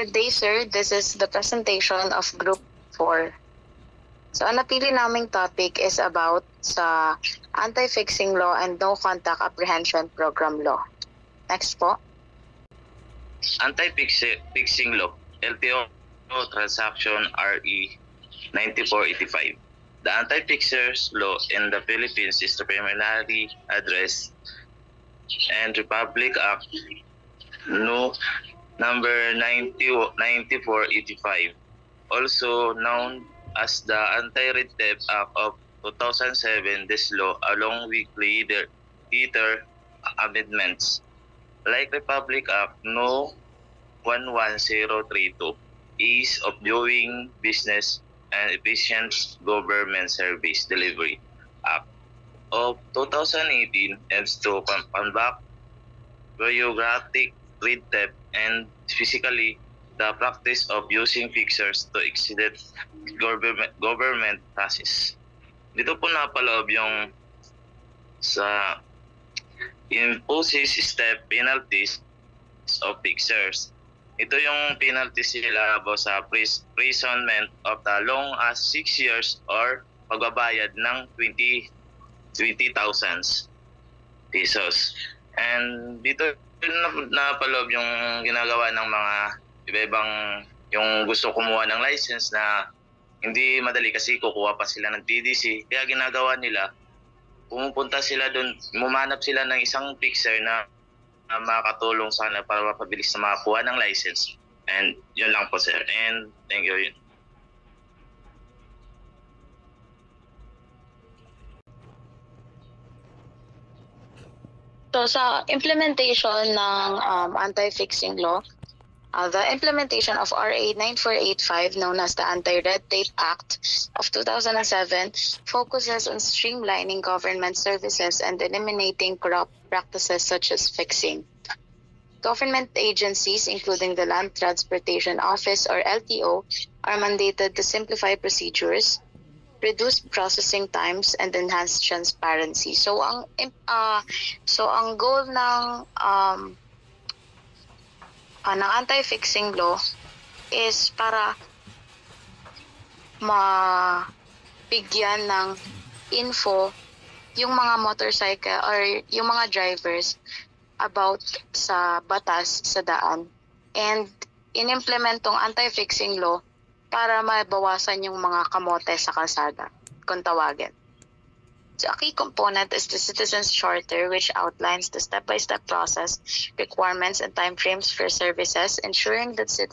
Good day, sir. This is the presentation of Group 4. So, ang napili naming topic is about sa Anti-Fixing Law and No Contact Apprehension Program Law. Next po. Anti-Fixing Law, LTO Transaction RE 9485. The Anti-Fixers Law in the Philippines is the primarily addressed and Republic Act No. Number 9485, also known as the Anti-Red Theft Act of 2007. This law, along with later amendments, like Republic Act No. 11032, Ease of Doing Business and Efficient Government Service Delivery Act of 2018, aims to combat bureaucratic red theft and physically the practice of using fixers to exceed government process. Dito po napaloob yung sa imposes step penalties of fixers. Ito yung penalties nila sa imprisonment of the long as 6 years or pagbabayad ng 20,000 pesos. And dito napaloob yung ginagawa ng mga iba-ibang yung gusto kumuha ng license na hindi madali kasi kukuha pa sila ng TDC. Kaya ginagawa nila, pumupunta sila doon, mumanap sila ng isang fixer na makatulong sana para mapabilis na makakuha ng license. And yun lang po, sir. And thank you. So, sa implementation ng anti-fixing law, the implementation of RA 9485, known as the Anti-Red Tape Act of 2007, focuses on streamlining government services and eliminating corrupt practices such as fixing. Government agencies, including the Land Transportation Office or LTO, are mandated to simplify procedures, reduce processing times, and enhance transparency. So ang goal ng anti-fixing law is para mabigyan ng info yung mga motorcycle or yung mga drivers about sa batas sa daan, and in-implement tong anti-fixing law para mabawasan yung mga kamote sa kalsada, kung tawagin. So a key component is the Citizens Charter, which outlines the step-by-step process, requirements, and timeframes for services, ensuring that